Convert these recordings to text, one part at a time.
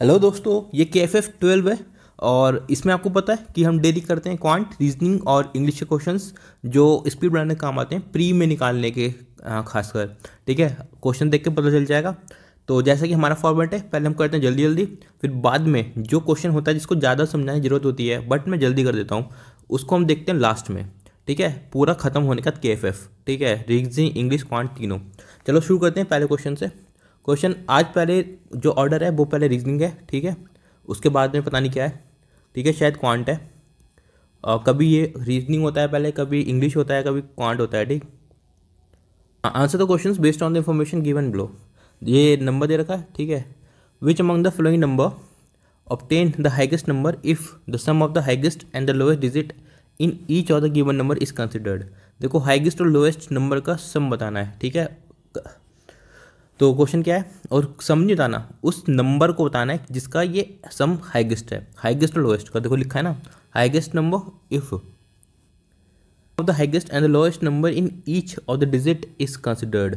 Hello दोस्तों, ये KFF 12 है और इसमें आपको पता है कि हम डेली करते हैं क्वांट, रीजनिंग और इंग्लिश के क्वेश्चंस जो स्पीड बढ़ाने के काम आते हैं प्री में निकालने के खासकर। ठीक है, क्वेश्चन देख के पता चल जाएगा। तो जैसा कि हमारा फॉर्मेट है, पहले हम करते हैं जल्दी जल्दी, फिर बाद में जो क्वेश्चन होता है जिसको ज़्यादा समझाने की जरूरत होती है बट मैं जल्दी कर देता हूँ, उसको हम देखते हैं लास्ट में। ठीक है, पूरा खत्म होने का KFF। ठीक है, रीजनिंग, इंग्लिश, क्वांट तीनों। चलो शुरू करते हैं पहले क्वेश्चन से। क्वेश्चन आज पहले जो ऑर्डर है वो पहले रीजनिंग है। ठीक है, उसके बाद में पता नहीं क्या है। ठीक है, शायद क्वांट है और कभी ये रीजनिंग होता है पहले, कभी इंग्लिश होता है, कभी क्वांट होता है। ठीक, answer the questions based on the information given below. ये नंबर दे रखा है। ठीक है, which among the following number obtain the highest number if the sum of the highest and the lowest digit in each of the given number is considered। देखो, highest और lowest number का सम बताना है। ठीक है, तो क्वेश्चन क्या है और सम नहीं बताना, उस नंबर को बताना है जिसका ये सम हाईएस्ट है। हाईएस्ट और लोएस्ट का देखो लिखा है ना, highest number if of the highest and the lowest number in each of the digit is considered.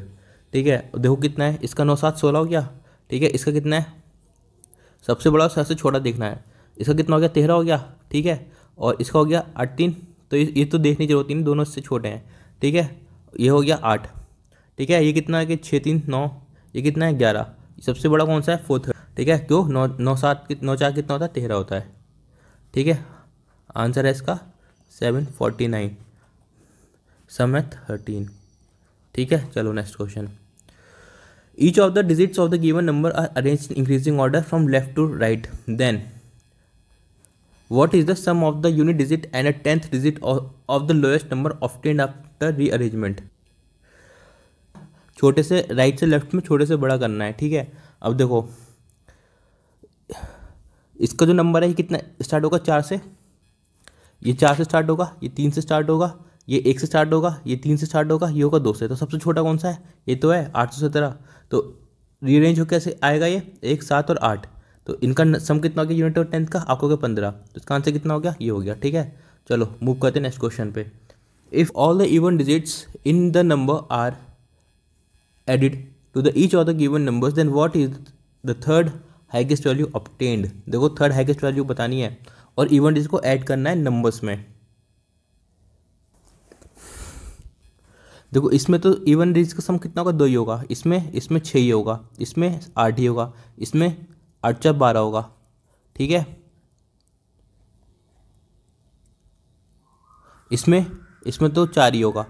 ठीक है, देखो कितना है इसका, 9 7 16 हो गया। ठीक है, इसका कितना है, सबसे बड़ा और सबसे छोटा देखना है। इसका कितना हो गया, 13 हो गया। ठीक है, और इसका हो गया 8 3, तो ये तो देखने की जरूरत नहीं, दोनों इससे छोटे हैं। ठीक है, ये हो गया 8। ठीक है, ये कितना है कि 6 3 9, ये कितना है 11। सबसे बड़ा कौन सा है, 4 3। ठीक है, क्यों 9 9 7 9 4 कितना होता है, 13 होता है। ठीक है, आंसर है इसका 749, सम है 13। ठीक है, चलो next question. Each of the digits of the given number are arranged in increasing order from left to right. Then, what is the sum of the unit digit and a 10th digit of the lowest number obtained after rearrangement? छोटे से right से left में छोटे से बड़ा करना है। ठीक है, अब देखो इसका जो नंबर है ये कितना स्टार्ट होगा, 4 से। ये 4 से स्टार्ट होगा, ये 3 से स्टार्ट होगा, ये 1 से स्टार्ट होगा, ये 3 से स्टार्ट होगा, ये होगा 2 से। तो सबसे छोटा कौन सा है, ये तो है 817। तो रीअरेंज हो कैसे आएगा, ये 1 7 और 8। तो इनका सम कितना हो गया, यूनिट और 10th का आपको हो गया 15। तो इसका आंसर कितना हो गया, ये हो गया। ठीक है, चलो मूव करते हैं नेक्स्ट क्वेश्चन पे। If all the even digits in the number are added to the each of the given numbers, then what is the third highest value obtained. देखो, थर्ड हाईएस्ट वैल्यू बतानी है और even digit को add करना है numbers में। देखो, इसमें तो इवन डिजिट का सम कितना होगा, 2 ही होगा। इसमें 6 ही होगा, इसमें 8 ही होगा, इसमें 8 4 12 होगा। ठीक है, इसमें तो 4 ही होगा।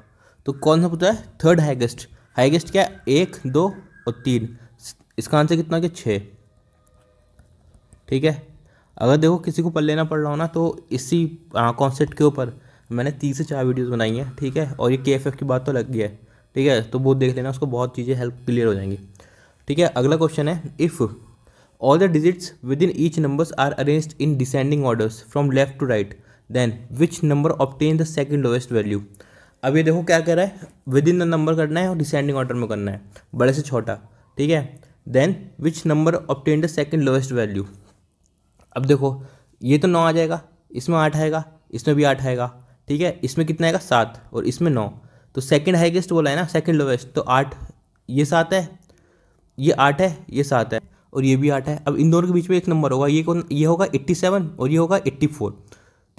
तो कौन सा पूछा है, थर्ड हाईएस्ट। हाईएस्ट क्या है, 1 2 और 3। इसका आंसर कितना हो गया, 6। ठीक है, अगर देखो किसी को पढ़ लेना पड़ रहा हो ना, तो इसी कॉन्सेप्ट के ऊपर मैंने 3 से 4 वीडियोस बनाई हैं। ठीक है, और ये KFF की बात तो लग गई है। ठीक है, तो वो देख लेना, उसको बहुत चीज़ें हेल्प क्लियर हो जाएंगी। ठीक है, अगला क्वेश्चन है, if all the digits within each numbers are arranged in descending orders from left to right, then which number obtain the second lowest value. अब ये देखो क्या कह रहा है, विद इन द नंबर करना है और डिसेंडिंग ऑर्डर में करना है, बड़े से छोटा। ठीक है, then which number obtain the second lowest value. अब देखो, ये तो 9 आ जाएगा, इसमें 8 आएगा, इसमें भी 8 आएगा। ठीक है, इसमें कितना आएगा, 7 और इसमें 9। तो सेकंड हाईएस्ट बोला है ना, सेकंड लोएस्ट, तो 8, ये 7 है, ये 8 है, ये 7 है और ये भी 8 है। अब इन दोनों के बीच में एक नंबर होगा, ये होगा 87 और ये होगा 84।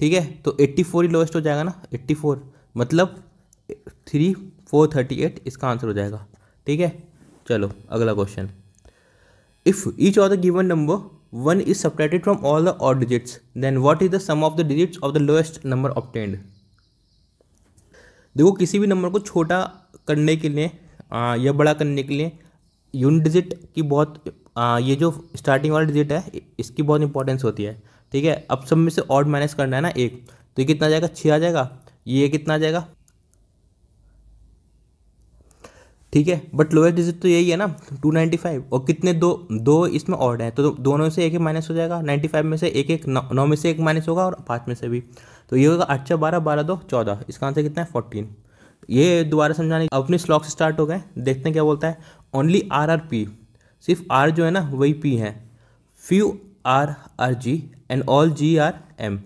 ठीक है, तो 84 ही लोएस्ट हो जाएगा ना, 84 मतलब 3 4 38 इसका आंसर हो जाएगा। ठीक है, चलो अगला question. If each of the given number 1 is subtracted from all the odd digits, then what is the sum of the digits of the lowest number obtained। देखो, किसी भी नंबर को छोटा करने के लिए या बड़ा करने के लिए यूनिट डिजिट की बहुत ये जो स्टार्टिंग वाला डिजिट है इसकी बहुत इंपॉर्टेंस होती है। ठीक है, अब सब में से ऑड माइनस करना है ना 1, तो ये कितना आ जाएगा, 6 आ जाएगा। ये कितना आ जाएगा, ठीक है, बट लोएस्ट डिजिट तो यही है ना 295, और कितने दो इसमें ऑड है, तो दोनों से एक एक माइनस हो जाएगा। 95 में से एक 9 में से एक माइनस होगा और 5 में से भी। तो ये होगा 8 4 12 12 2 14। इसका आंसर कितना है, 14। ये दोबारा समझाने अपने स्लॉक से स्टार्ट हो गए, देखते हैं क्या बोलता है। ओनली आर आर पी, सिर्फ आर जो है ना वही पी है। Few R are G and all G are M.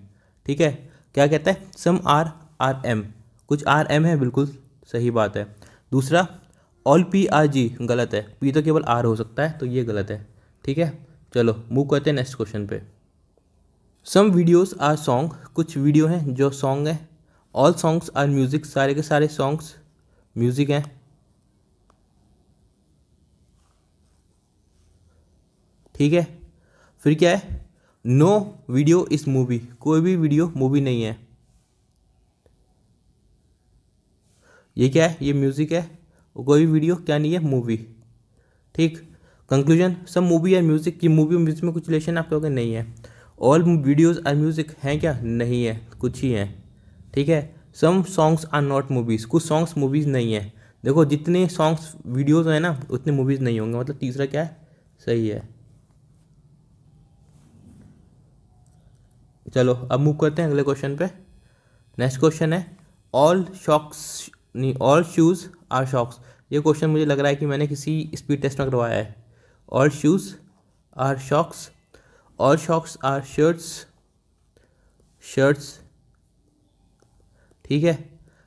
ठीक है, क्या कहता है, सम आर आर एम, कुछ आर एम है, बिल्कुल सही बात है। दूसरा, ऑल पी आर जी गलत है, पी तो केवल आर हो सकता है, तो ये गलत है। ठीक है, चलो मूव करते हैं नेक्स्ट क्वेश्चन पे। सम वीडियोस आर सॉन्ग, कुछ वीडियो हैं जो सॉन्ग है। ऑल सॉन्ग्स आर म्यूजिक, सारे के सारे सॉन्ग्स म्यूजिक हैं। ठीक है, फिर क्या है, नो वीडियो इज मूवी, कोई भी वीडियो मूवी नहीं है। ये क्या है, ये म्यूजिक है, और कोई भी वीडियो क्या नहीं है, मूवी। ठीक, कंक्लूजन, सब मूवी आर म्यूजिक, की मूवी और म्यूजिक में कुछ रिलेशन आप कहोगे नहीं है। ऑल वीडियोज आर म्यूजिक हैं क्या, नहीं है, कुछ ही हैं। ठीक है, some songs are not movies, कुछ सॉन्ग्स मूवीज नहीं है। देखो जितने सॉन्ग्स वीडियोज हैं ना उतने मूवीज नहीं होंगे, मतलब तीसरा क्या है, सही है। चलो अब मूव करते हैं अगले क्वेश्चन पे। नेक्स्ट क्वेश्चन है, ऑल शॉक्स नहीं, ऑल शूज़ आर शॉक्स। ये क्वेश्चन मुझे लग रहा है कि मैंने किसी स्पीड टेस्ट में करवाया है। All shoes are socks, all socks are shirts, shirts. ठीक है,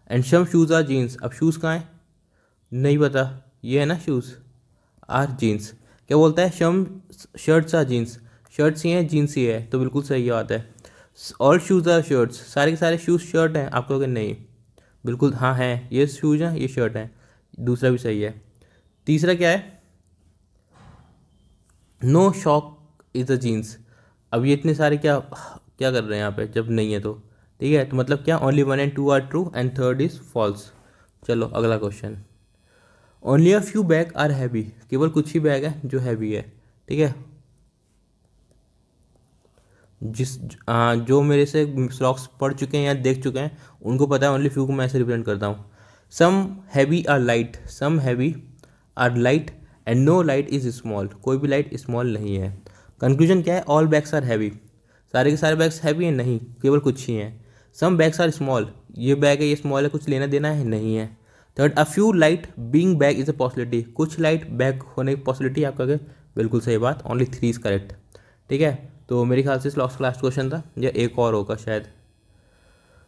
and some shoes are jeans. अब शूज़ कहाँ है, नहीं पता, ये है ना शूज़, आर जीन्स। क्या बोलता है, सम शर्ट्स आर जीन्स, शर्ट्स ही हैं जीन्स ही है, तो बिल्कुल सही बात है। ऑल शूज़ आर शर्ट्स, सारे के सारे शूज़ शर्ट हैं, आप कहोगे नहीं, बिल्कुल हाँ हैं, ये शूज़ हैं ये शर्ट हैं, दूसरा भी सही है। तीसरा क्या है, no sock is a jeans. अब ये इतने सारे क्या क्या कर रहे हैं यहाँ पे, जब नहीं है तो ठीक है, तो मतलब क्या, only 1 and 2 are true and third is false. चलो अगला question, only a few bag are heavy, केवल कुछ ही बैग है जो हैवी है। ठीक है, जो मेरे से स्लॉक्स पढ़ चुके हैं या देख चुके हैं उनको पता है, ओनली फ्यू को मैं ऐसे रिप्रेजेंट करता हूँ। Some heavy are light, some heavy are light and no light is small, कोई भी लाइट स्मॉल नहीं है। कंक्लूजन क्या है, ऑल बैग्स आर हैवी, सारे के सारे बैग्स हैवी हैं, नहीं, केवल कुछ ही हैं। सम बैग्स आर स्मॉल, ये बैग है ये स्मॉल है, कुछ लेना देना है नहीं है। Third, a few light being bag is a possibility, कुछ लाइट बैग होने की पॉसिबिलिटी आप कहोगे, बिल्कुल सही बात, ओनली 3 इज करेक्ट। ठीक है, तो मेरे ख्याल से लास्ट क्वेश्चन था, या एक और होगा शायद।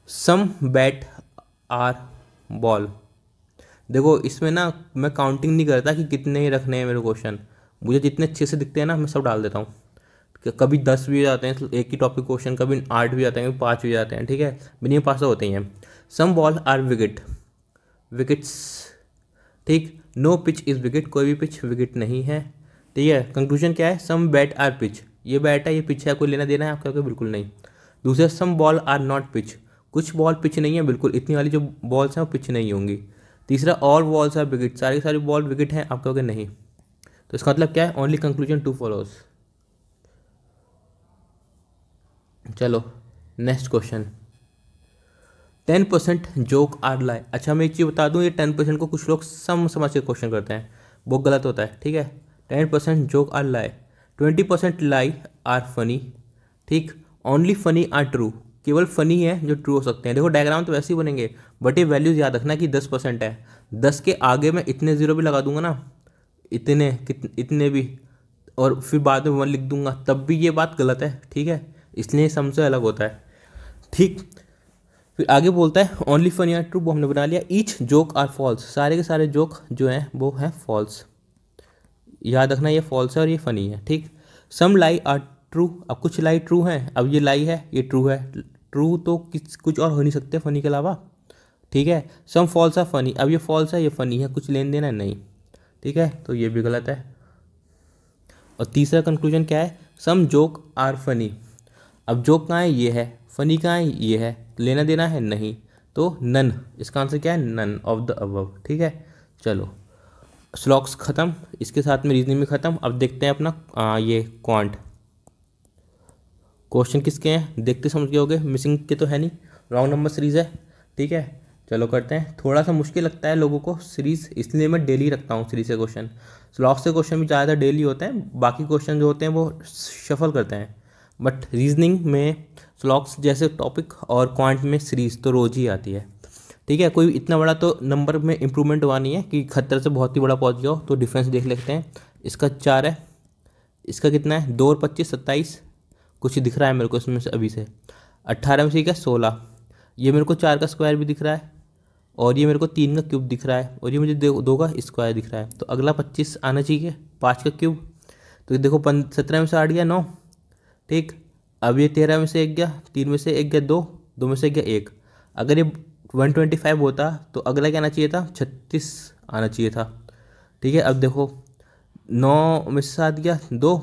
सम बैट आर बॉल। देखो इसमें ना मैं काउंटिंग नहीं करता कि कितने ही रखने हैं मेरे क्वेश्चन, मुझे जितने अच्छे से दिखते हैं ना मैं सब डाल देता हूँ। कभी 10 भी जाते हैं एक ही टॉपिक क्वेश्चन, कभी 8 भी जाते हैं, कभी 5 भी जाते हैं। ठीक है, मिनिमम 5 तो होते ही हैं। सम बॉल आर विकेट, विकेट्स। ठीक, नो पिच इज़ विकेट, कोई भी पिच विकेट नहीं है। ठीक है, कंक्लूजन क्या है, सम बैट आर पिच, ये बैट है ये पिच है, कोई लेना देना है आपका, कोई बिल्कुल नहीं। दूसरा, सम बॉल आर नॉट पिच, कुछ बॉल पिच नहीं है, बिल्कुल इतनी वाली जो बॉल्स हैं वो पिच नहीं होंगी। तीसरा, ऑल बॉल्स आर विकेट, सारी सारी बॉल विकेट हैं, आप कहोगे नहीं, तो इसका मतलब क्या है, ओनली कंक्लूजन 2 फॉलोज। चलो नेक्स्ट क्वेश्चन, 10% जोक आर लाई। अच्छा मैं एक चीज़ बता दूं, ये 10% को कुछ लोग समझ के क्वेश्चन करते हैं, वो गलत होता है। ठीक है, 10% joke are lie, 20% lie are funny. ठीक, ओनली फनी आर ट्रू, केवल फनी है जो ट्रू हो सकते हैं। देखो डायग्राम तो वैसे ही बनेंगे, बट ये वैल्यूज याद रखना कि 10% है, 10 के आगे मैं इतने ज़ीरो भी लगा दूंगा ना, इतने भी, और फिर बाद में 1 लिख दूंगा, तब भी ये बात गलत है। ठीक है, इसलिए सम से अलग होता है। ठीक, फिर आगे बोलता है ओनली फनी आर ट्रू, वो हमने बना लिया। ईच जोक आर फॉल्स, सारे के सारे जोक जो हैं वो हैं फॉल्स, याद रखना ये फॉल्स है और ये फनी है। ठीक, सम लाई आर ट्रू, अब कुछ लाई ट्रू हैं, अब ये लाई है ये ट्रू है, ट्रू तो कुछ और हो नहीं सकते फनी के अलावा। ठीक है, सम फॉल्स आर फनी, अब ये फॉल्स है ये फनी है, कुछ लेन देना नहीं। ठीक है, तो ये भी गलत है। और तीसरा कंक्लूजन क्या है, सम जोक आर फनी, अब जोक कहाँ है, ये है, फनी कहाँ है, ये है, लेना देना है नहीं, तो नन, इसका आंसर क्या है, नन ऑफ द अबव। ठीक है, चलो स्लॉक्स ख़त्म, इसके साथ में रीजनिंग भी ख़त्म। अब देखते हैं अपना ये क्वांट क्वेश्चन किसके हैं, देखते समझ गए होगे, मिसिंग के तो है नहीं, रॉन्ग नंबर सीरीज़ है। ठीक है, चलो करते हैं। थोड़ा सा मुश्किल लगता है लोगों को सीरीज़, इसलिए मैं डेली रखता हूँ सीरीज से क्वेश्चन। स्लॉक्स से क्वेश्चन भी ज़्यादा डेली होते हैं, बाकी क्वेश्चन जो होते हैं वो शफल करते हैं, बट रीजनिंग में स्लॉक्स जैसे टॉपिक और क्वांट में सीरीज तो रोज़ ही आती है। ठीक है, कोई इतना बड़ा तो नंबर में इंप्रूवमेंट हुआ नहीं है कि खतरे से बहुत ही बड़ा पहुंच गया हो, तो डिफरेंस देख लेते हैं। इसका 4 है, इसका कितना है, 2 और 25 27, कुछ दिख रहा है मेरे को इसमें से अभी से। 18 में से क्या 16, ये मेरे को 4 का स्क्वायर भी दिख रहा है, और ये मेरे को 3 का क्यूब दिख रहा है, और ये मुझे 2 का स्क्वायर दिख रहा है, तो अगला 25 आना चाहिए, 5 का क्यूब। तो देखो 17 में से 8 गया 9, ठीक। अब ये 13 में से 1 गया, 3 में से 1 गया 2, 2 में से 1 गया 1। अगर ये 125 होता तो अगला क्या आना चाहिए था, 36 आना चाहिए था, ठीक है। अब देखो 9 में से 7 गया 2,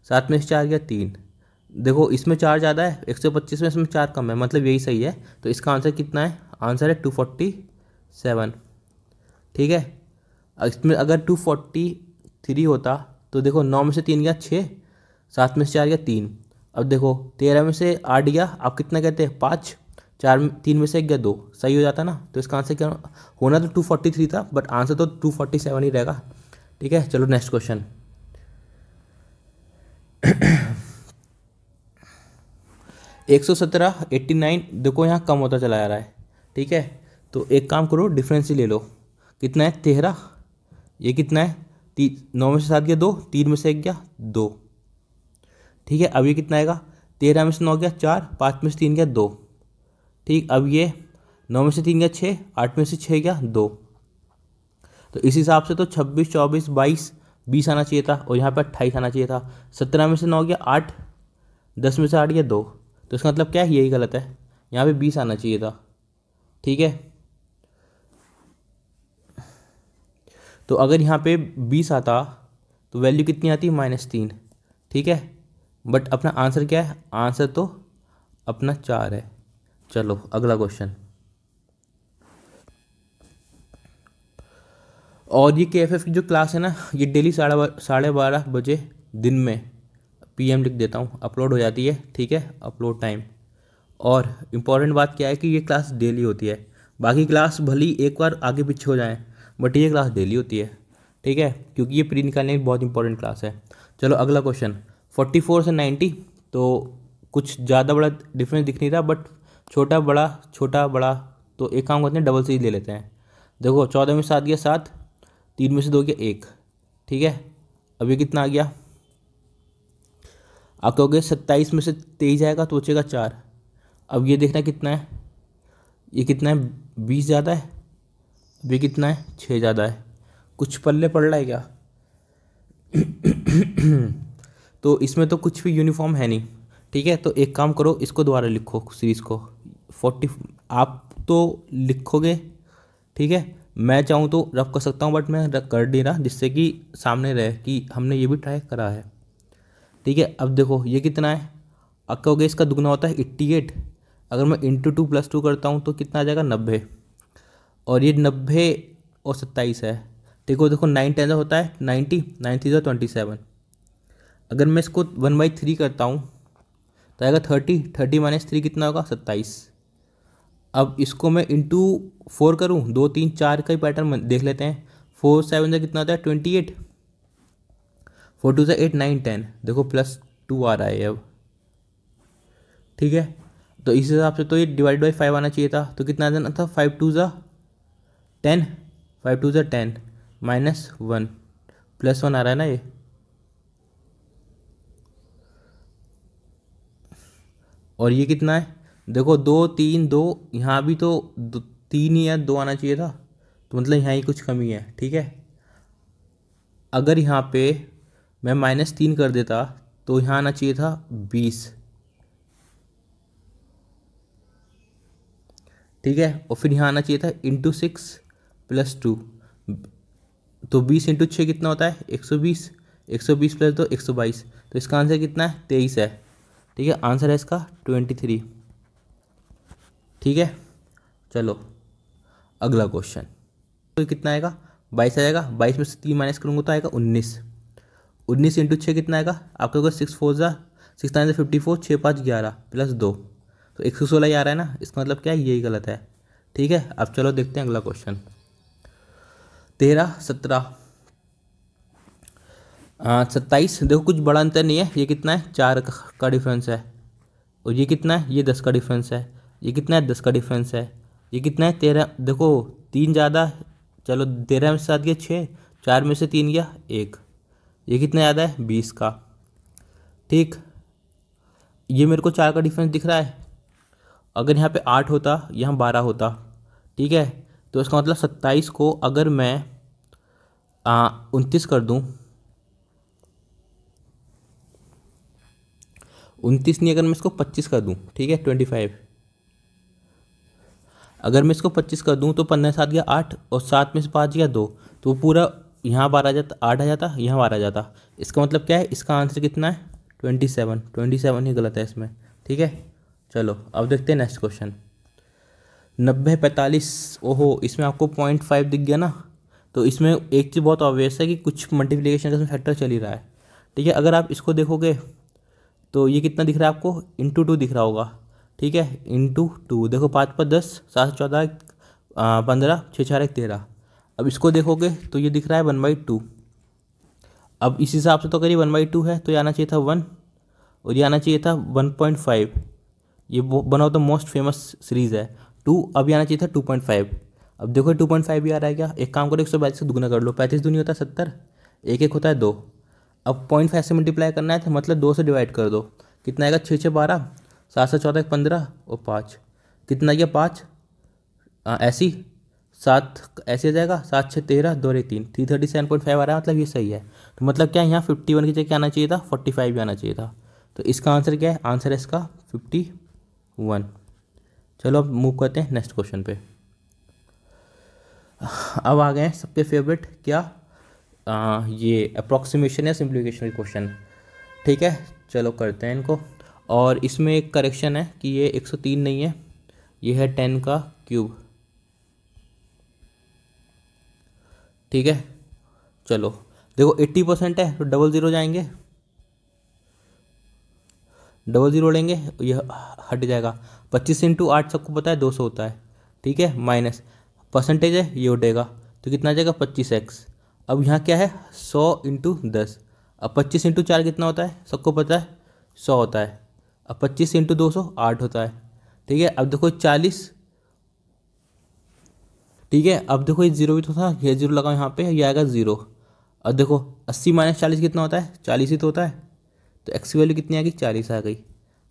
7 में से 4 गया 3। देखो इसमें 4 ज़्यादा है, 125 में इसमें 4 कम है, मतलब यही सही है। तो इसका आंसर कितना है, आंसर है 247, ठीक है। इसमें अगर 243 होता तो देखो 9 में से 3 गया 6, 7 में से 4 गया 3। अब देखो 13 में से 8 गया, आप कितना कहते हैं 5, 4 3 में से 1 गया 2, सही हो जाता ना। तो इसका आंसर क्या होना, तो 243 था, बट आंसर तो 247 ही रहेगा, ठीक है। चलो नेक्स्ट क्वेश्चन। 117 89, देखो यहाँ कम होता चला जा रहा है, ठीक है। तो एक काम करो, डिफरेंस ही ले लो। कितना है 13, ये कितना है 9 में से 7 गया 2, 3 में से 1 गया 2, ठीक है। अब ये कितना आएगा, 13 में से 9 गया 4, 5 में से 3 गया 2, ठीक। अब ये 9 में से 3 गया 6, 8 में से 6 गया 2। तो इस हिसाब से तो 26 24 22 20 आना चाहिए था, और यहाँ पर 28 आना चाहिए था। 17 में से 9 गया 8, 10 में से 8 गया 2, तो इसका मतलब क्या है, यही गलत है, यहाँ पे 20 आना चाहिए था, ठीक है। तो अगर यहाँ पे 20 आता तो वैल्यू कितनी आती, -3, ठीक है। बट अपना आंसर क्या है, आंसर तो अपना 4 है। चलो अगला क्वेश्चन। और ये KFF की जो क्लास है ना, ये डेली 12:30 बजे दिन में PM लिख देता हूँ, अपलोड हो जाती है, ठीक है, अपलोड टाइम। और इम्पॉर्टेंट बात क्या है कि ये क्लास डेली होती है। बाकी क्लास भली एक बार आगे पीछे हो जाएं, बट ये क्लास डेली होती है, ठीक है, क्योंकि ये प्री निकालने की बहुत इंपॉर्टेंट क्लास है। चलो अगला क्वेश्चन। 44 से 90, तो कुछ ज़्यादा बड़ा डिफरेंस दिख नहीं रहा, बट छोटा बड़ा, तो एक काम करते हैं, डबल सीरीज ले लेते हैं। देखो 14 में 7 गया 7, 3 में से 2 गया 1, ठीक है। अब ये कितना आ गया, आप कहोगे 27 में से 23 जाएगा तो बचेगा 4। अब ये देखना कितना है, ये कितना है 20 ज़्यादा है, अब ये कितना है 6 ज़्यादा है। कुछ पल्ले पड़ रहा है क्या? तो इसमें तो कुछ भी यूनिफॉर्म है नहीं, ठीक है। तो एक काम करो, इसको दोबारा लिखो सीरीज़ को। 40 आप तो लिखोगे, ठीक है। मैं चाहूँ तो रफ कर सकता हूँ, बट मैं रफ कर नहीं रहा, जिससे कि सामने रहे कि हमने ये भी ट्राई करा है, ठीक है। अब देखो ये कितना है, अब कहोगे इसका दुगना होता है 88। अगर मैं इंटू 2 + 2 करता हूँ तो कितना आ जाएगा 90, और ये 90 और 27 है। देखो 9 10 होता है 90, 9 3 27। अगर मैं इसको 1/3 करता हूँ तो आएगा 30, 30 - 3 कितना होगा 27। अब इसको मैं इंटू 4 करूँ, 2 3 4 का ही पैटर्न देख लेते हैं। 4 7 से कितना होता है 28, 4 2 8 9 10, देखो +2 आ रहा है अब, ठीक है। तो इस हिसाब से तो ये /5 आना चाहिए था, तो कितना आ जाना था 5 2 10, 5 2 10 -1, +1 आ रहा है ना ये। और ये कितना है, देखो 2 3 2, यहाँ भी तो 3 या 2 आना चाहिए था, तो मतलब यहाँ ही कुछ कमी है, ठीक है। अगर यहाँ पे मैं -3 कर देता तो यहाँ आना चाहिए था 20, ठीक है। और फिर यहाँ आना चाहिए था इंटू 6 + 2, तो 20 × 6 कितना होता है 120, 120 + 2 122, तो इसका आंसर कितना है 23 है, ठीक है। आंसर है इसका 23, ठीक है। चलो अगला क्वेश्चन। तो कितना आएगा 22 आ जाएगा, 22 में से 3 माइनस करूँगा तो आएगा 19, 19 × 6 कितना आएगा, आपका 6 4 6 9 54, 6 5 11 +2, तो 116 ही आ रहा है ना। इसका मतलब क्या है, यही गलत है, ठीक है। अब चलो देखते हैं अगला क्वेश्चन। 13 17 27, देखो कुछ बड़ा अंतर नहीं है, ये कितना है 4 का डिफरेंस है, और ये कितना है, ये 10 का डिफरेंस है, ये कितना है 10 का डिफरेंस है, ये कितना है 13, देखो 3 ज़्यादा, चलो 13 में से 7 गया 6, 4 में से 3 गया 1, ये कितना ज़्यादा है 20 का, ठीक। ये मेरे को 4 का डिफरेंस दिख रहा है। अगर यहाँ पे 8 होता, यहाँ 12 होता, ठीक है, तो इसका मतलब 27 को अगर मैं 29 कर दूँ, 29 नहीं, अगर मैं इसको 25 कर दूँ, ठीक है 25, अगर मैं इसको 25 कर दूँ तो 15 7 गया 8 और 7 में से 5 गया 2, तो वो पूरा यहाँ 12 आ जाता, 8 आ जाता, यहाँ 12 आ जाता। इसका मतलब क्या है, इसका आंसर कितना है 27, 27 ही गलत है इसमें, ठीक है। चलो अब देखते हैं नेक्स्ट क्वेश्चन। 90 45, ओहो इसमें आपको 0.5 दिख गया ना, तो इसमें एक चीज़ बहुत ऑब्वियस है कि कुछ मल्टीप्लिकेशन का इसमें फैक्टर चल ही रहा है, ठीक है। अगर आप इसको देखोगे तो ये कितना दिख रहा है आपको, इंटू 2 दिख रहा होगा, ठीक है, इंटू 2। देखो 5 पर 10, 7 14 15, 6 4 13। अब इसको देखोगे तो ये दिख रहा है 1/2। अब इस हिसाब से तो करिए 1/2 है, तो ये आना चाहिए था 1 और ये आना चाहिए था 1.5। ये one of the most famous series है 2। अब ये आना चाहिए था 2.5। अब देखो 2.5 भी आ रहा है क्या, एक काम करो 142 से दुगना कर लो, 35 दूनी होता है 70, एक एक होता है 2। अब 0.5 से मल्टीप्लाई करना है तो मतलब 2 से डिवाइड कर दो, कितना आएगा 6 6 12, 7 7 14 15 और 5, कितना गया 5, ऐसी 7 ऐसे आ जाएगा, 7 6 13 2 1 3, 337.5 आ रहा है, मतलब ये सही है। तो मतलब क्या यहाँ 51 की जगह आना चाहिए था 45 भी आना चाहिए था। तो इसका आंसर क्या है, आंसर है इसका 51। चलो अब मूव करते हैं नेक्स्ट क्वेश्चन पे। अब आ गए हैं सबके फेवरेट क्या, ये अप्रॉक्सीमेशन या सिंप्लीफिकेशन के क्वेश्चन, ठीक है। चलो करते हैं इनको, और इसमें एक करेक्शन है कि ये 103 नहीं है, ये है 10 का क्यूब, ठीक है। चलो देखो 80% है तो डबल ज़ीरो जाएंगे, डबल ज़ीरो लेंगे, यह हट जाएगा। 25 इंटू 8 सबको पता है 200 होता है, ठीक है, माइनस परसेंटेज है ये उठेगा, तो कितना आ जाएगा 25x। अब यहाँ क्या है 100 इंटू 10, अब 25 इंटू 4 कितना होता है सबको पता है 100 होता है, अब 25 इंटू 200 8 होता है, ठीक है। अब देखो 40, ठीक है। अब देखो ये जीरो भी तो था, ये जीरो लगाओ यहाँ पे, ये आएगा 0। अब देखो 80 माइनस 40 कितना होता है 40 ही तो होता है, तो एक्स की वैल्यू कितनी आ गई 40 आ गई।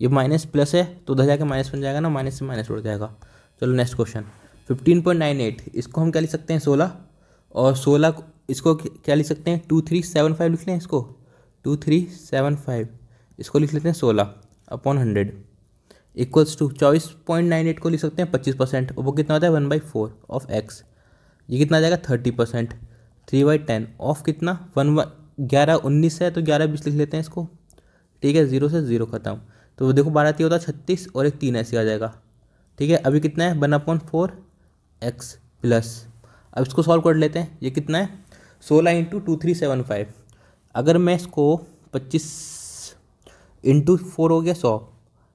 ये माइनस प्लस है तो उधर जाकर माइनस बन जाएगा ना, माइनस से माइनस उड़ जाएगा। चलो नेक्स्ट क्वेश्चन 15.98, इसको हम क्या लिख सकते हैं 16, और 16 इसको क्या लिख सकते हैं 2375 लिख लें, इसको 2375 इसको लिख लेते हैं 16/100 इक्वल्स टू 24.98 को लिख सकते हैं 25%, और वो कितना होता है 1/4 ऑफ एक्स। ये कितना आ जाएगा 30%, 3/10 ऑफ कितना 11 19 है तो 11 20 लिख लेते हैं इसको, ठीक है। 0 से 0 खत्म, तो देखो 12 3 होता है 36 और एक 3 ऐसे आ जाएगा, ठीक है। अभी कितना है 1/4 एक्स प्लस, अब इसको सॉल्व कर लेते हैं, ये कितना है 16 इंटू 2375। अगर मैं इसको 25 इंटू 4 हो गया 100,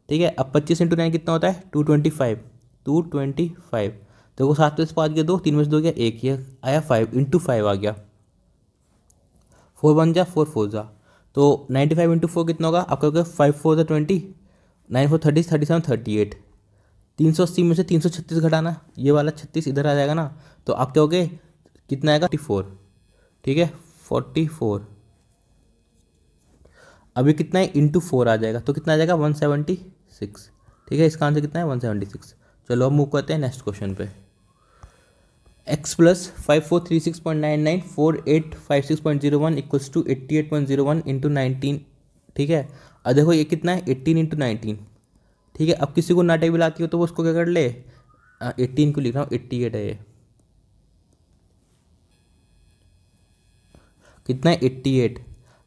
ठीक है। अब 25 इंटू 9 कितना होता है 225, 225। देखो 7 में से 5 गया 2, 3 में से 2 गया 1, ये आया 5 इंटू 5 आ गया, 4 बन जा 4 4 जा, तो 95 इंटू 4 कितना होगा आपका, 5 4 20, 9 4 30 37 38। 380 में से 336 घटाना, ये वाला 36 इधर आ जाएगा ना, तो आप क्या हो गए कितना आएगा 44, ठीक है 44। अभी कितना है इंटू 4 आ जाएगा, तो कितना आ जाएगा 176, ठीक है। इसका आंसर कितना है 176। चलो अब मूव करते हैं नेक्स्ट क्वेश्चन पे। x plus 5436.99 4856.01 equals to 88.01 into 19, ठीक है। अब देखो ये कितना है 18 इंटू 19, ठीक है। अब किसी को ना टेबल आती हो तो वो उसको क्या कर ले, 18 को लिख रहा हूँ 88 है, ये कितना है 88।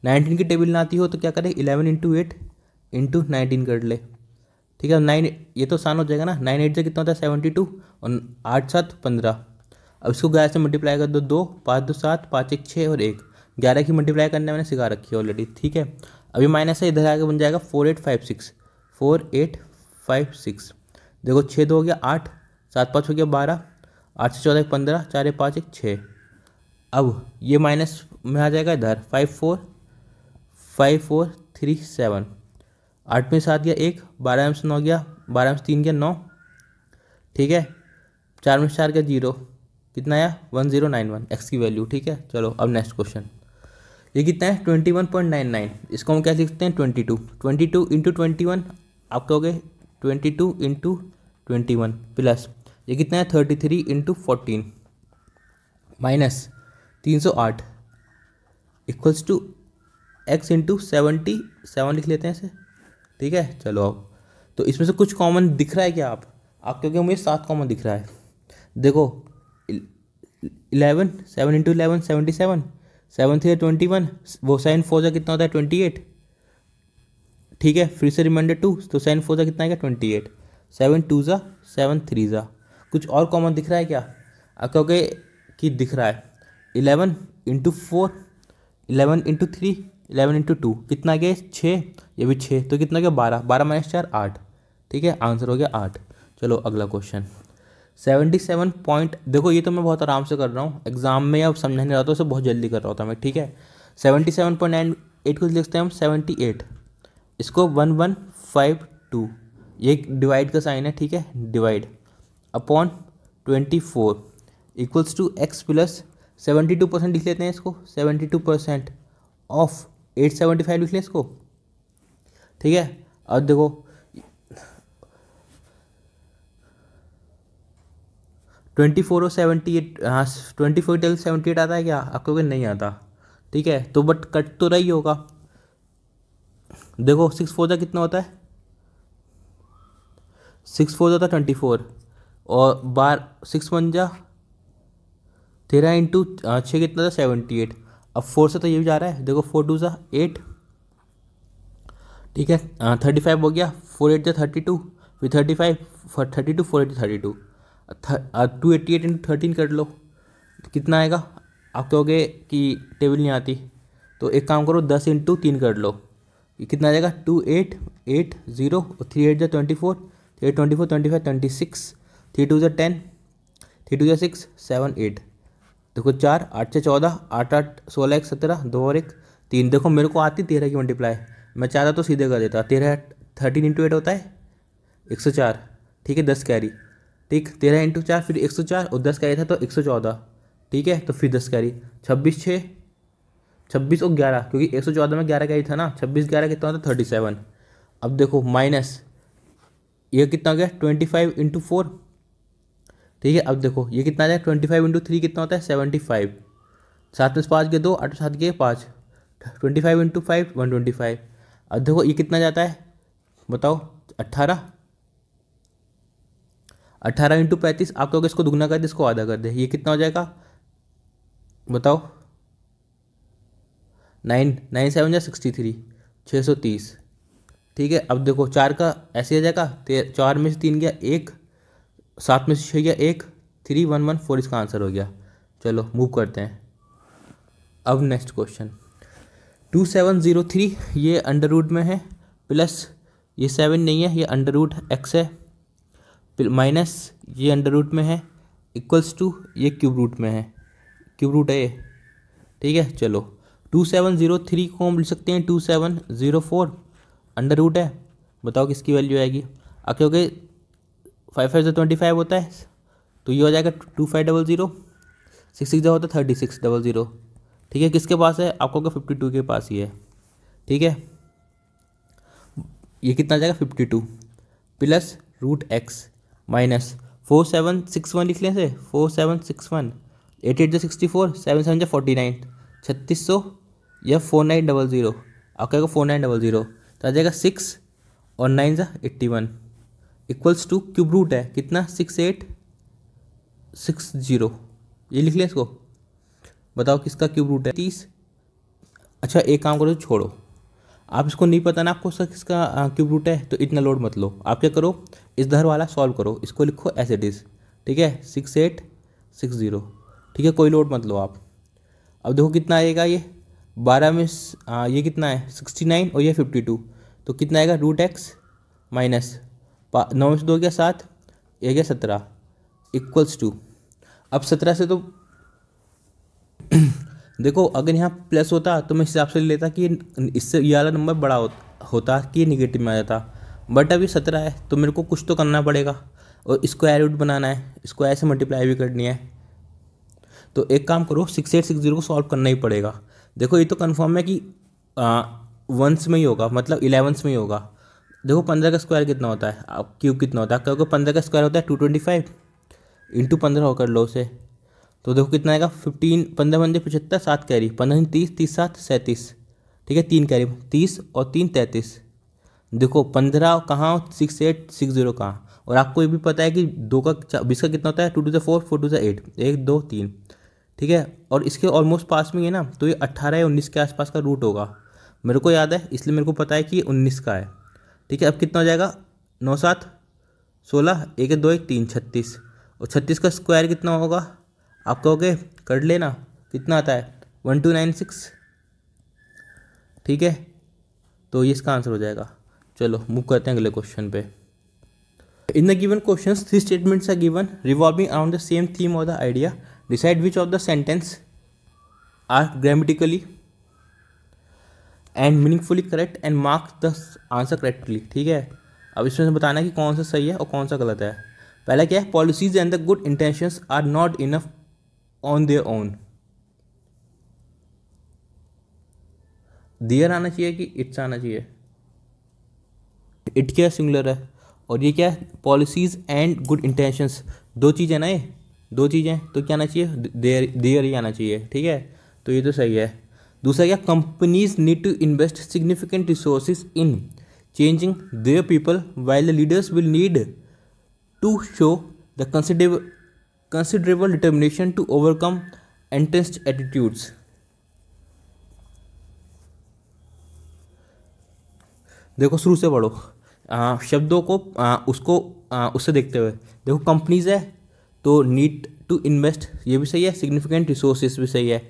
19 की टेबल ना आती हो तो क्या करें 11 इंटू 8 इंटू 19 कर ले, ठीक है। 9 ये तो आसान हो जाएगा ना, 9 8 से कितना होता है 72 और 8 7 15। अब इसको 11 से मल्टीप्लाई कर दो, 2 5 2 7 5 1 6 और 1, 11 की मल्टीप्लाई करने मैंने सिखा रखी है ऑलरेडी, ठीक है। अभी माइनस है, इधर आगे बन जाएगा 4856, 4856। देखो 6 2 हो गया 8, 7 5 हो गया 12, 8 से 14 15, 4 5 1 6। अब ये माइनस में आ जाएगा इधर 5437, 8 में 7 गया 1, 12 में से 9 गया, 12 में से 3 गया 9, ठीक है। 4 में से 4 गया 0, कितना आया 1091 एक्स की वैल्यू, ठीक है। चलो अब नेक्स्ट क्वेश्चन, ये कितना है 21.99, इसको हम क्या लिखते हैं 22 इंटू 21, आप कहोगे 22 इंटू 21 प्लस ये कितना है 33 into 14 minus 308 equals to x into 77 लिख लेते हैं इसे, ठीक है चलो अब तो इसमें से कुछ कॉमन दिख रहा है क्या आप क्योंकि मुझे 7 कॉमन दिख रहा है। देखो 11 7 इंटू 11 77, 7 3 21, वो 7 4 जा कितना होता है 28। ठीक है फिर से रिमाइंडर 2 तो 7 4 जा कितना आएगा 28, 7 2 जा 7 3 जा। कुछ और कॉमन दिख रहा है क्या? क्योंकि कि दिख रहा है 11 इंटू 4, 11 इंटू 3, 11 इंटू 2 कितना गया 6, ये भी 6 तो कितना गया 12, 12 माइनस 4 8। ठीक है आंसर हो गया 8। चलो अगला क्वेश्चन 77 पॉइंट। देखो ये तो मैं बहुत आराम से कर रहा हूँ, एग्जाम में अब समझ नहीं रहा था उसे बहुत जल्दी कर रहा होता मैं। ठीक है 77.98 को लिखते हैं हम 78, इसको 1152, ये डिवाइड का साइन है। ठीक है divide upon 24 equals to x plus 72% लिख लेते हैं इसको, 72% ऑफ 875 लिख लें इसको। ठीक है अब देखो 24 और 78, हाँ 24 टेल 78 आता है क्या आपको? कि नहीं आता। ठीक है तो बट कट तो रही होगा। देखो 6 4 जा कितना होता है 6 4 जाता 24 और 6 1 जा 13 इंटू 6 कितना था 78। अब 4 से तो ये भी जा रहा है, देखो 4 2 जा 8। ठीक है 35 हो गया, 4 8 जा 32, फिर 35 32 4 8 32, 288 इंटू 13 कर लो तो कितना आएगा? आप कहोगे कि टेबल नहीं आती तो एक काम करो 10 इंटू 3 कर लो, ये कितना आ जाएगा 2880 और 3 8 जा 24, 3 24 25 26, 3 2 जा 10, 3 2 जा 6 7 8। देखो 4 8 से 14, 8 8 16 1 17, 2 और 1 3। देखो मेरे को आती 13 की मल्टीप्लाई, मैं चाहता तो सीधे कर देता। 13 इंटू 8 होता है 104। ठीक है 10 कैरी। ठीक 13 इंटू 4 फिर 104 और 10 कैरी था तो 114। ठीक है तो फिर 10 कैरी 26 6 26 और 11, क्योंकि 114 में 11 कैरी था ना, 26 11 कितना होता 37। अब देखो माइनस ये कितना हो गया 25 इंटू 4। ठीक है अब देखो ये कितना आ जाएगा 25 इंटू 3 कितना होता है 75, 7 में 5 के 2, 8 7 के 5, 25 इंटू 5 125। अब देखो ये कितना जाता है बताओ 18, 18 इंटू 35। आप कहोगे इसको दुगना कर दे इसको आधा कर दे, ये कितना हो जाएगा बताओ 9 9 7 जा 63, 630। ठीक है अब देखो 4 का ऐसे आ जाएगा, 4 में से 3 गया 1, 7 में से 6 गया 1, 3 1 1 4 इसका आंसर हो गया। चलो मूव करते हैं अब नेक्स्ट क्वेश्चन 2703, ये अंडर रूट में है, प्लस ये 7 नहीं है, ये अंडर रूट एक्स है, माइनस ये अंडर रूट में है, इक्वल्स टू ये क्यूब रूट में है, क्यूब रूट है ये। ठीक है चलो 2703 को हम लिख सकते हैं 2704, अंडर रूट है, बताओ किसकी वैल्यू आएगी? क्योंकि 5 5 25 होता है तो ये हो जाएगा 2500, 6 6 होता है 3600। ठीक है किसके पास है? आपको 52 के पास ही है। ठीक है ये कितना आ जाएगा 52 प्लस रूट एक्स माइनस 4761 लिख लें से 4761, 8 8 जा 64, 7 7 जा 49, 3600 या 4900। आप कहेगा 4900 तो आ जाएगा 6 और 9 जा 81 इक्वल्स टू क्यूब रूट है कितना 6860। ये लिख लें इसको, बताओ किसका क्यूब रूट है 30। अच्छा एक काम करो छोड़ो, आप इसको नहीं पता ना आपको किसका क्यूब रूट है तो इतना लोड मत लो। आप क्या करो इस धर वाला सॉल्व करो, इसको लिखो एज इट इज़। ठीक है 6860। ठीक है कोई लोड मत लो आप। अब देखो कितना आएगा ये 12 में ये कितना है 69 और ये 52 तो कितना आएगा रूट एक्स माइनस 9 में से 2 गया 7, ये गया 17 इक्वल्स टू। अब 17 से तो देखो अगर यहाँ प्लस होता तो मैं इस हिसाब से लेता कि इससे ये वाला नंबर बड़ा होता कि निगेटिव में आ जाता, बट अभी 17 है तो मेरे को कुछ तो करना पड़ेगा और इसको एरो रूट बनाना है, इसको ऐसे मल्टीप्लाई भी करनी है। तो एक काम करो 6860 को सॉल्व करना ही पड़ेगा। देखो ये तो कन्फर्म है कि वंस में ही होगा, मतलब 11s में ही होगा। देखो 15 का स्क्वायर कितना होता है, अब क्यूब कितना होता है, क्योंकि 15 का स्क्वायर होता है 225 इंटू 15 होकर लो उसे तो देखो कितना आएगा 15 15 पंजे 75, 7 कैरी 15 30 30 7 37। ठीक है 3 कैरी 30 और 3 33, देखो 15 कहाँ, 6860 कहाँ, और आपको ये भी पता है कि 20 का कितना होता है, 2 to the 4, 4 to the 8, 1 2 3, ठीक है। और इसके ऑलमोस्ट पास में ही है ना, तो ये 18 या 19 के आसपास का रूट होगा, मेरे को याद है, इसलिए मेरे को पता है कि ये 19 का है, ठीक है। अब कितना हो जाएगा, 9 7 16, 1 2 1 3, 36, और 36 का स्क्वायर कितना होगा, आप कहोगे कर लेना, कितना आता है 1296, ठीक है। तो ये इसका आंसर हो जाएगा। चलो मूव करते हैं अगले क्वेश्चन पे। In the given questions 3 statements are given revolving around the same theme और the idea, decide which of the sentence are grammatically and meaningfully correct and mark the answer correctly, ठीक है। अब इसमें से बताना है कि कौन सा सही है और कौन सा गलत है। पहला क्या है, policies and the good intentions are not enough on their own, their आना चाहिए कि इट्स आना चाहिए, इट क्या सिंगुलर है, और ये क्या है, पॉलिसीज एंड गुड इंटेंशंस, दो चीज़ें ना, ये दो चीज़ें, तो क्या आना चाहिए, देयर ही आना चाहिए, ठीक है। तो ये तो सही है। दूसरा क्या, companies need to invest significant resources in changing their people while the leaders will need to show the considerable determination to overcome entrenched attitudes. देखो शुरू से पढ़ो, शब्दों को उससे देखते हुए देखो, कंपनीज है तो नीड टू इन्वेस्ट, ये भी सही है, सिग्निफिकेंट रिसोर्सेज भी सही है,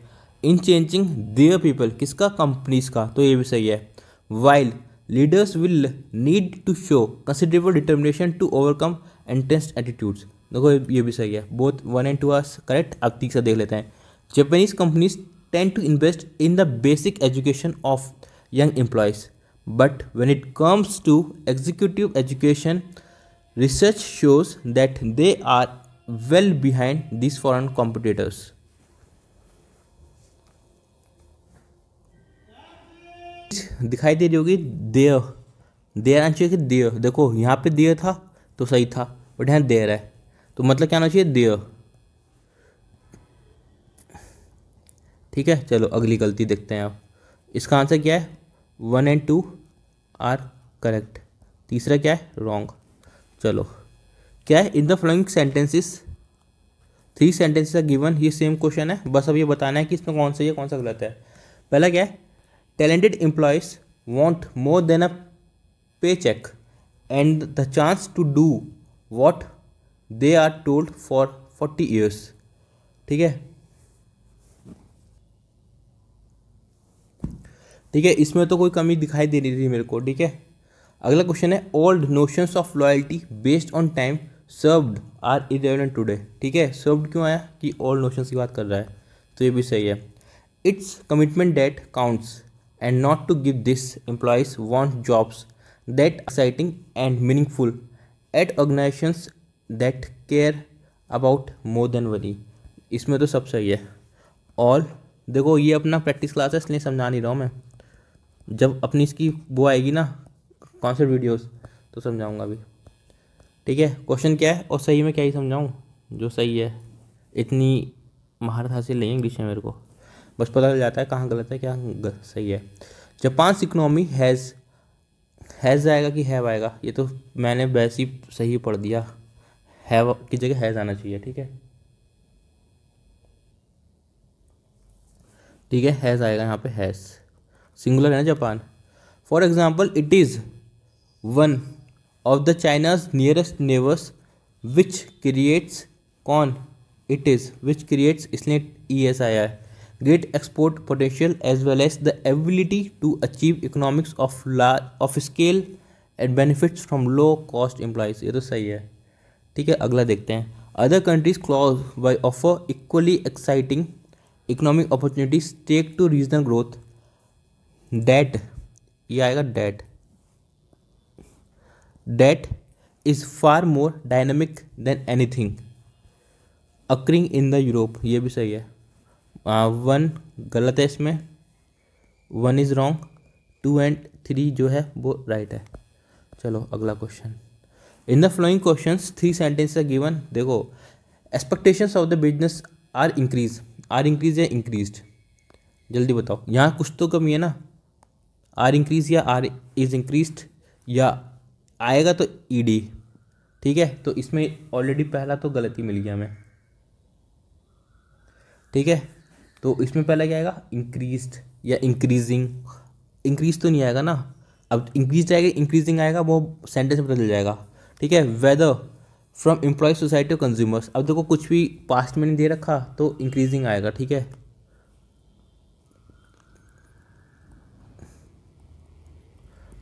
इन चेंजिंग देयर पीपल, किसका, कंपनीज का, तो ये भी सही है। While leaders will need to show considerable determination to overcome entrenched attitudes, देखो ये भी सही है, बोथ 1 and 2 आर करेक्ट। अब तीसरा देख लेते हैं, Japanese companies tend to invest in the basic education of young employees, but when it comes to executive education, research shows that they are well behind these foreign competitors. दिखाई दे रही होगी there, there आना चाहिए कि there, देखो यहाँ पे there था तो सही था, बट यहाँ देयर है, तो मतलब क्या आना चाहिए, देयर, ठीक है। चलो अगली गलती देखते हैं आप, इसका आंसर क्या है, 1 and 2 आर करेक्ट, तीसरा क्या है, रॉन्ग। चलो क्या है, in the following sentences 3 sentences are given, ये सेम क्वेश्चन है, बस अब ये बताना है कि इसमें कौन सही है कौन सा गलत है। पहला क्या है, talented employees want more than a pay check and the chance to do what they are told for 40 years, ठीक है, ठीक है। इसमें तो कोई कमी दिखाई दे रही थी मेरे को, ठीक है। अगला क्वेश्चन है, old notions of loyalty based on time served are irrelevant today, ठीक है। सर्व्ड क्यों आया, कि ओल्ड नोशंस की बात कर रहा है, तो ये भी सही है। It's commitment that counts and not to give this employees want jobs that exciting and meaningful at organisations that care about more than money, इसमें तो सब सही है। ऑल, देखो ये अपना प्रैक्टिस क्लास है इसलिए समझा नहीं रहा हूँ मैं, जब अपनी इसकी वो आएगी ना कॉन्सेप्ट वीडियोस तो समझाऊंगा अभी, ठीक है। क्वेश्चन क्या है और सही में क्या ही समझाऊं, जो सही है, इतनी महारत हासिल नहीं है इंग्लिश में मेरे को, बस पता चल जाता है कहाँ गलत है क्या सही है। जापान इकोनॉमी हैज़ आएगा कि हैव आएगा, ये तो मैंने वैसे ही सही पढ़ दिया, हैव की जगह हैज़ आना चाहिए, ठीक है, ठीक है, हैज़ आएगा यहाँ पे, हैज़ सिंगुलर है ना Japan. For example, it is one of the China's nearest neighbours which creates, कौन, इट इज़, विच क्रिएट्स, इसलिए ES आया है, great export potential as well as the ability to achieve economics of scale and benefits from low cost employees, ये तो सही है, ठीक है। अगला देखते हैं, other countries close by offer equally exciting economic opportunities take to regional growth date, ये आएगा date, date is far more dynamic than anything occurring in the Europe, ये भी सही है। 1 गलत है इसमें, 1 इज रॉन्ग, 2 and 3 जो है वो राइट है। चलो अगला question, in the flowing questions 3 sentences are given, देखो expectations of the business are increase या इंक्रीज्ड, जल्दी बताओ, यहाँ कुछ तो कमी है ना, आर इंक्रीज या आर इज इंक्रीज्ड, या आएगा तो ईडी। ठीक है, तो इसमें ऑलरेडी पहला तो गलती मिल गया हमें। ठीक है, तो इसमें पहला क्या आएगा, इंक्रीज्ड या इंक्रीजिंग। इंक्रीज तो नहीं आएगा ना, अब इंक्रीज आएगा इंक्रीजिंग आएगा, वो सेंटेंस में बदल जाएगा। ठीक है, whether from employ society of consumers, अब देखो कुछ भी पास्ट में नहीं दे रखा तो इंक्रीजिंग आएगा। ठीक है,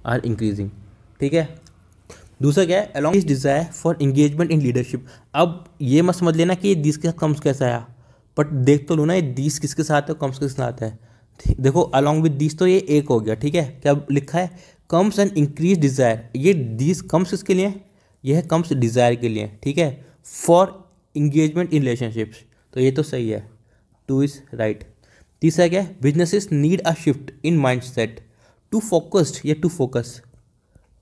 आर इंक्रीजिंग। ठीक है, दूसरा क्या है, along his desire for engagement in leadership. अब ये मत समझ लेना कि ये दिस के साथ कम्स कैसे आया, बट देख तो लो ना ये दिस किसके साथ है, कम्स किसके साथ है। देखो अलॉन्ग विद दिस तो ये एक हो गया। ठीक है, क्या लिखा है, कम्स एंड इंक्रीज डिज़ायर, ये दिस कम्स किसके लिए, ये है कम्स डिज़ायर के लिए। ठीक है, फॉर इंगेजमेंट इन रिलेशनशिप्स, तो ये तो सही है, 2 इज राइट। तीसरा क्या है, businesses need a shift in mind set to focused या टू फोकस,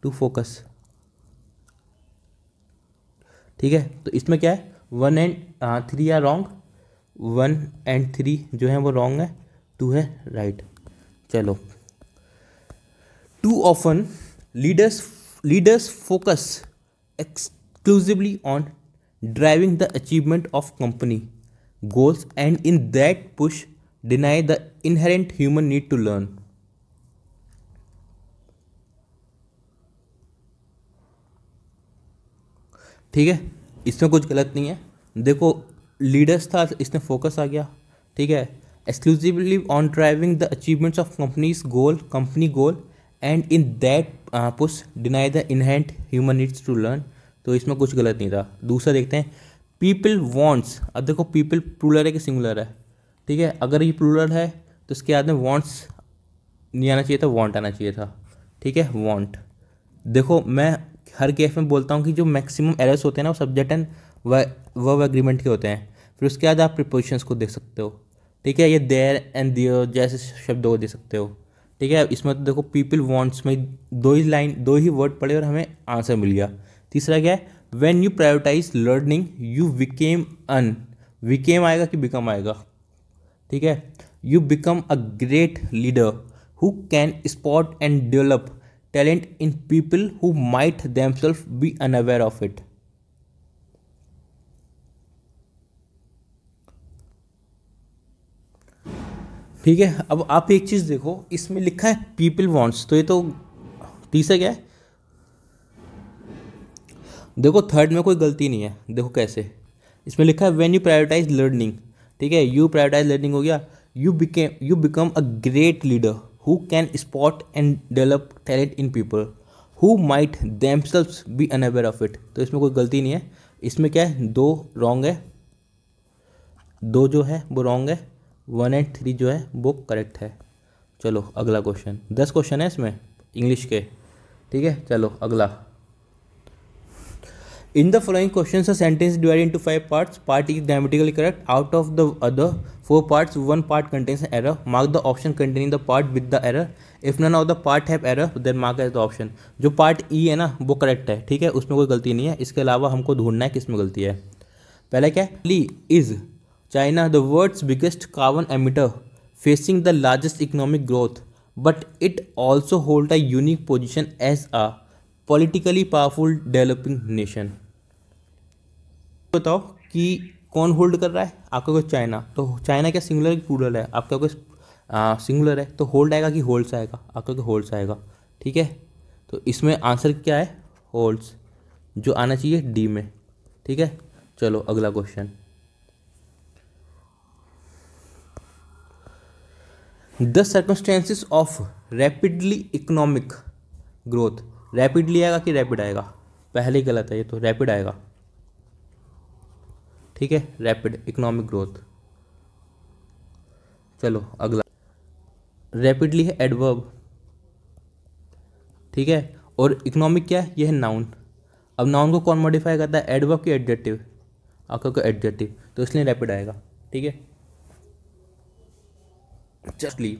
टू फोकस। ठीक है, तो इसमें क्या है, 1 एंड 3 आर रॉन्ग, 1 एंड 3 जो है वो रॉन्ग है, 2 है राइट। चलो, too often leaders focus exclusively on driving the achievement of company goals and in that push deny the inherent human need to learn. ठीक है, इसमें कुछ गलत नहीं है। देखो लीडर्स था, इसमें फोकस आ गया। ठीक है, exclusively on driving the achievements of company goal and in that push deny the inherent human needs to learn, तो इसमें कुछ गलत नहीं था। दूसरा देखते हैं, पीपल वॉन्ट्स। अब देखो पीपल प्लूरल है कि सिंगुलर है। ठीक है, अगर ये प्लूरल है तो इसके बाद में वॉन्ट्स नहीं आना चाहिए था, वॉन्ट आना चाहिए था। ठीक है, वॉन्ट। देखो मैं हर केस में बोलता हूँ कि जो मैक्सिमम एरर्स होते हैं ना वो सब्जेक्ट एंड वर्ब एग्रीमेंट के होते हैं। फिर उसके बाद आप प्रीपोजिशंस को देख सकते हो। ठीक है, ये देयर एंड दियर जैसे शब्दों को दे सकते हो। ठीक है, इसमें तो देखो पीपल वांट्स में 2 ही वर्ड पढ़े और हमें आंसर मिल गया। तीसरा क्या है, when you prioritise learning you became became आएगा कि बिकम आएगा। ठीक है, you become a great leader who can spot and develop talent in people who might themselves be unaware of it. ठीक है, अब आप एक चीज देखो, इसमें लिखा है पीपल वांट्स, तो ये तो तीसरा क्या है, देखो थर्ड में कोई गलती नहीं है। देखो कैसे, इसमें लिखा है व्हेन यू प्रायोरिटाइज लर्निंग। ठीक है, यू प्रायोरिटाइज लर्निंग हो गया, you become a great leader who can spot and develop talent in people who might themselves be unaware of it, तो इसमें कोई गलती नहीं है। इसमें क्या है, 2 रॉन्ग है, 2 जो है वो रॉन्ग है, 1 एंड 3 जो है वो करेक्ट है। चलो अगला क्वेश्चन, 10 क्वेश्चन है इसमें इंग्लिश के। ठीक है, चलो अगला। In the following questions, a sentence divided into 5 parts. Part is grammatically correct. Out of the other 4 parts, 1 part contains an error. Mark the option containing the part with the error. If none of the part have error, then mark as the option. जो part ई है ना वो correct है। ठीक है, उसमें कोई गलती नहीं है। इसके अलावा हमको ढूंढना है किसमें गलती है। पहला क्या है, Lee is China the world's biggest carbon emitter facing the largest economic growth, but it also hold a unique position as a politically powerful developing nation. बताओ कि कौन होल्ड कर रहा है, आपका कोई चाइना, तो चाइना क्या सिंगुलर की प्लूरल है, आपका कोई सिंगुलर है तो होल्ड आएगा कि होल्ड्स आएगा, आपका कोई होल्ड्स आएगा। ठीक है, तो इसमें आंसर क्या है, होल्ड्स, जो आना चाहिए डी में। ठीक है, चलो अगला question. The circumstances of rapidly economic growth, rapidly आएगा कि रैपिड आएगा, पहले ही गलत है ये तो, रैपिड आएगा। ठीक है, रैपिड इकोनॉमिक ग्रोथ। चलो अगला, रैपिडली है एडवर्ब। ठीक है, और इकोनॉमिक क्या है, यह है नाउन। अब नाउन को कौन मॉडिफाई करता है, एडवर्ब की एडजेक्टिव, आपका को एडजेक्टिव, तो इसलिए रैपिड आएगा। ठीक है, justly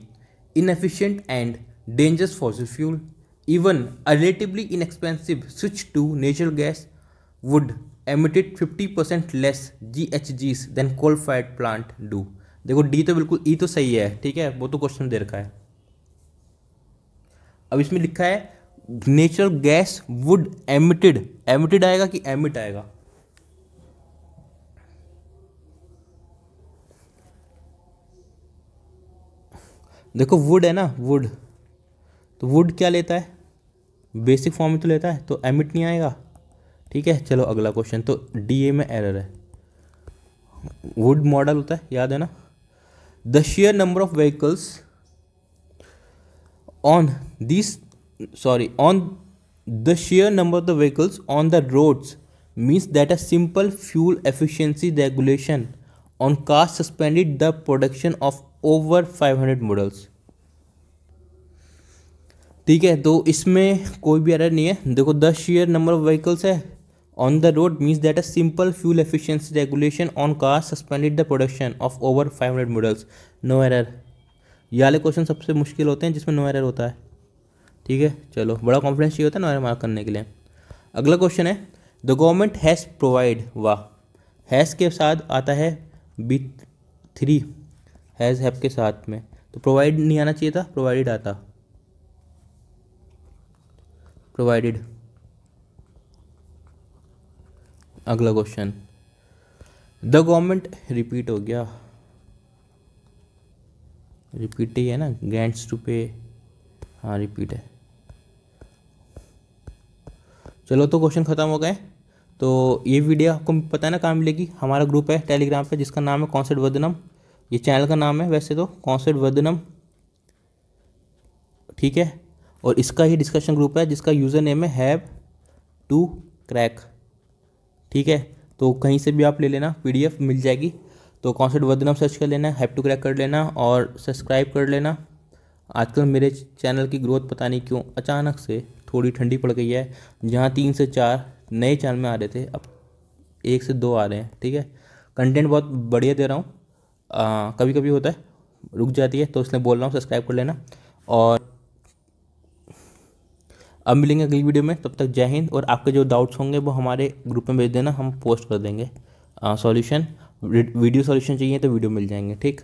inefficient and dangerous fossil fuel, even a relatively inexpensive switch to natural gas would emitted 50% less GHGs than coal fired plant do। देखो डी तो बिल्कुल, ई तो सही है। ठीक है, वो तो क्वेश्चन दे रखा है। अब इसमें लिखा है natural gas would emitted, emitted आएगा कि एमिट आएगा? देखो वुड है ना, वुड, तो वुड क्या लेता है, बेसिक फॉर्म में तो लेता है, तो एमिट नहीं आएगा। ठीक है, चलो अगला क्वेश्चन। तो डीए में एरर है, वुड मॉडल होता है, याद है ना। The share number of vehicles on this on the sheer number of the vehicles on the roads means that a simple fuel efficiency regulation on cars suspended the production of over 500 models। ठीक है, तो इसमें कोई भी error नहीं है। देखो the share number of vehicles है on the road means that a simple fuel efficiency regulation on car suspended the production of over 500 models, no error. ये वाले क्वेश्चन सबसे मुश्किल होते हैं जिसमें नो एरर होता है। ठीक है, चलो बड़ा कॉन्फिडेंस चाहिए होता है नो एरर मार्क करने के लिए। अगला क्वेश्चन है द गवर्नमेंट हैज़ प्रोवाइड, वाह, हैज़ के साथ आता है B3, हैज़ हैव के साथ में, तो प्रोवाइड नहीं आना चाहिए था, प्रोवाइडेड आता, प्रोवाइडेड। अगला क्वेश्चन द गवर्नमेंट, रिपीट हो गया, रिपीट ही है ना, ग्रांट्स टू पे, हाँ रिपीट है। चलो तो क्वेश्चन ख़त्म हो गए। तो ये वीडियो आपको पता है ना कहाँ मिलेगी, हमारा ग्रुप है टेलीग्राम पे जिसका नाम है कॉन्सेप्ट वर्धनम, ये चैनल का नाम है वैसे तो कॉन्सेप्ट वर्धनम। ठीक है, और इसका ही डिस्कशन ग्रुप है जिसका यूज़र नेम है हैव टू क्रैक। ठीक है, तो कहीं से भी आप ले लेना, PDF मिल जाएगी। तो कॉन्सेप्ट वर्धनम सर्च कर लेना, हैव टू क्रैक कर लेना और सब्सक्राइब कर लेना। आजकल मेरे चैनल की ग्रोथ पता नहीं क्यों अचानक से थोड़ी ठंडी पड़ गई है, जहाँ 3 से 4 नए चैनल में आ रहे थे अब 1 से 2 आ रहे हैं। ठीक है, कंटेंट बहुत बढ़िया दे रहा हूँ, कभी कभी होता है रुक जाती है, तो इसलिए बोल रहा हूँ सब्सक्राइब कर लेना। और अब मिलेंगे अगली वीडियो में, तब तक जय हिंद। और आपके जो डाउट्स होंगे वो हमारे ग्रुप में भेज देना, हम पोस्ट कर देंगे सॉल्यूशन। वीडियो सॉल्यूशन चाहिए तो वीडियो मिल जाएंगे। ठीक।